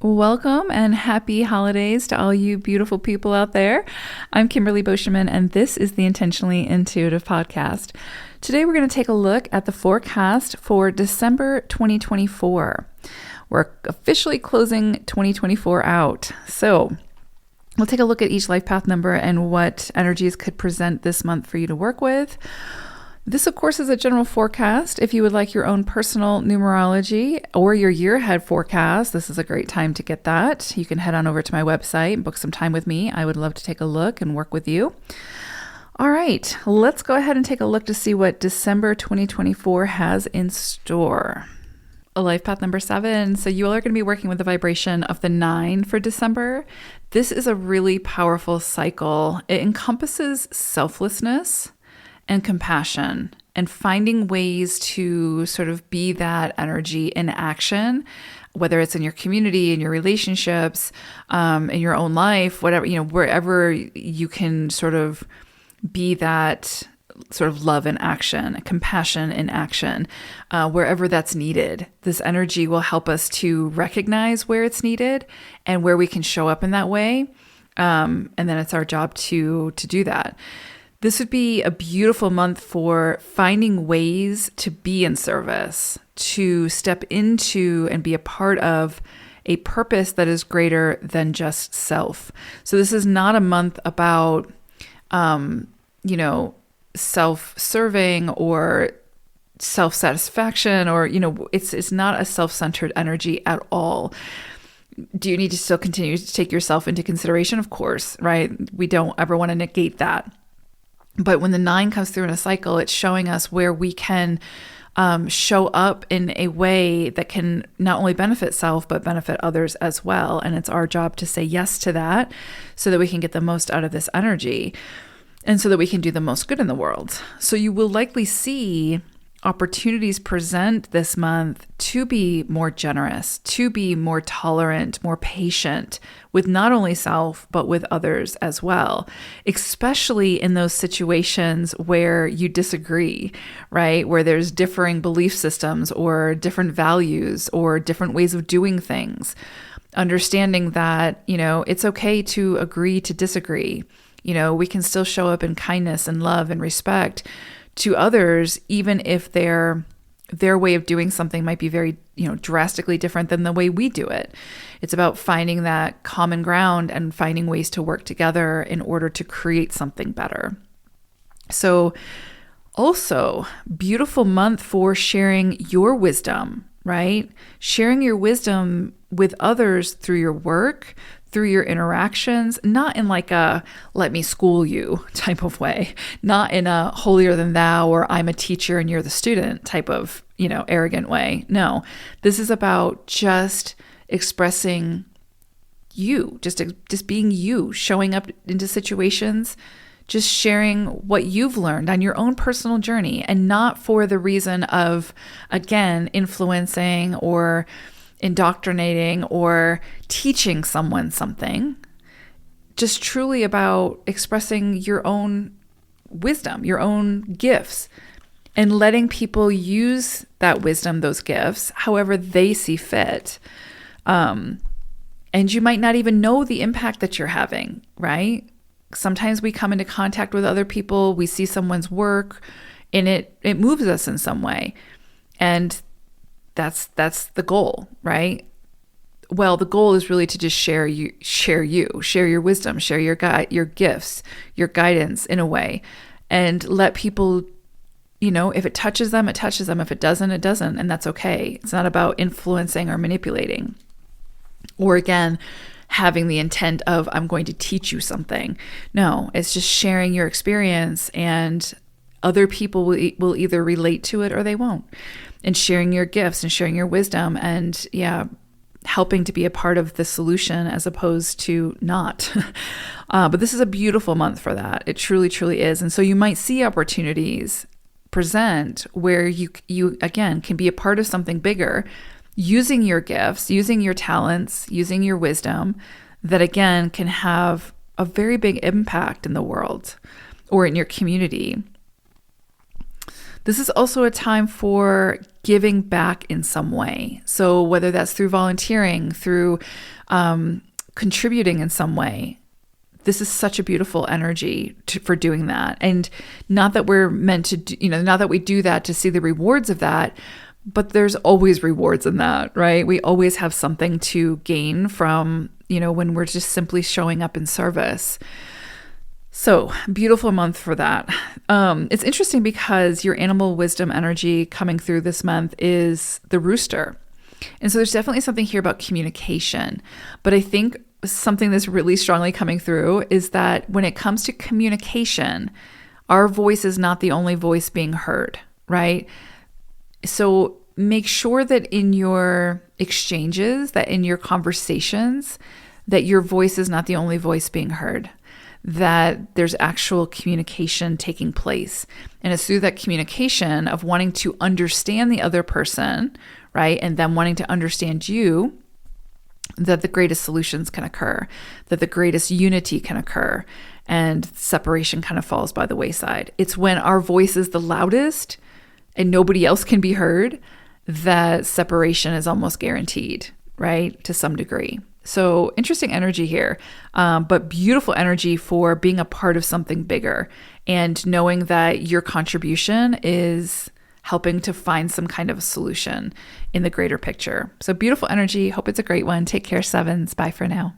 Welcome and happy holidays to all you beautiful people out there. I'm Kimberly Boschman, and this is the Intentionally Intuitive Podcast. Today, we're going to take a look at the forecast for December 2024. We're officially closing 2024 out. So we'll take a look at each life path number and what energies could present this month for you to work with. This, of course, is a general forecast. If you would like your own personal numerology or your year ahead forecast, this is a great time to get that. You can head on over to my website and book some time with me. I would love to take a look and work with you. All right, let's go ahead and take a look to see what December 2024 has in store. Life path number 7. So you all are going to be working with the vibration of the 9 for December. This is a really powerful cycle. It encompasses selflessness and compassion, and finding ways to sort of be that energy in action, whether it's in your community, in your relationships, in your own life, whatever, wherever you can sort of be that sort of love in action, compassion in action, wherever that's needed. This energy will help us to recognize where it's needed and where we can show up in that way. And then it's our job to do that. This would be a beautiful month for finding ways to be in service, to step into and be a part of a purpose that is greater than just self. So this is not a month about, self-serving or self-satisfaction or, it's not a self-centered energy at all. Do you need to still continue to take yourself into consideration? Of course, right? We don't ever want to negate that. But when the 9 comes through in a cycle, it's showing us where we can show up in a way that can not only benefit self, but benefit others as well. And it's our job to say yes to that so that we can get the most out of this energy and so that we can do the most good in the world. So you will likely see opportunities present this month to be more generous, to be more tolerant, more patient with not only self, but with others as well, especially in those situations where you disagree, right? Where there's differing belief systems or different values or different ways of doing things. Understanding that, it's okay to agree to disagree. We can still show up in kindness and love and respect to others, even if their way of doing something might be very, drastically different than the way we do it. It's about finding that common ground and finding ways to work together in order to create something better. So also, beautiful month for sharing your wisdom, right? Sharing your wisdom with others through your work, through your interactions, not in like a let me school you type of way, not in a holier than thou or I'm a teacher and you're the student type of, arrogant way. No, this is about just expressing you, just being you, showing up into situations, just sharing what you've learned on your own personal journey and not for the reason of, again, influencing or indoctrinating or teaching someone something, just truly about expressing your own wisdom, your own gifts, and letting people use that wisdom, those gifts, however they see fit. And you might not even know the impact that you're having, right? Sometimes we come into contact with other people, we see someone's work, and it moves us in some way. And that's the goal, right? Well, the goal is really to just share your wisdom, share your gifts, your guidance in a way, and let people, if it touches them, it touches them. If it doesn't, it doesn't. And that's okay. It's not about influencing or manipulating. Or again, having the intent of, I'm going to teach you something. No, it's just sharing your experience, and other people will either relate to it or they won't. And sharing your gifts and sharing your wisdom and helping to be a part of the solution as opposed to not. But this is a beautiful month for that. It truly, truly is. And so you might see opportunities present where you again can be a part of something bigger, using your gifts, using your talents, using your wisdom that again can have a very big impact in the world or in your community. This is also a time for giving back in some way. So whether that's through volunteering, through contributing in some way, this is such a beautiful energy for doing that. And not that we're meant to, not that we do that to see the rewards of that, but there's always rewards in that, right? We always have something to gain from, when we're just simply showing up in service. So beautiful month for that. It's interesting because your animal wisdom energy coming through this month is the rooster. And so there's definitely something here about communication. But I think something that's really strongly coming through is that when it comes to communication, our voice is not the only voice being heard, right? So make sure that in your exchanges, that in your conversations, that your voice is not the only voice being heard, that there's actual communication taking place. And it's through that communication of wanting to understand the other person, right? And them wanting to understand you, that the greatest solutions can occur, that the greatest unity can occur, and separation kind of falls by the wayside. It's when our voice is the loudest and nobody else can be heard that separation is almost guaranteed, right? To some degree. So interesting energy here, but beautiful energy for being a part of something bigger and knowing that your contribution is helping to find some kind of a solution in the greater picture. So beautiful energy. Hope it's a great one. Take care, sevens. Bye for now.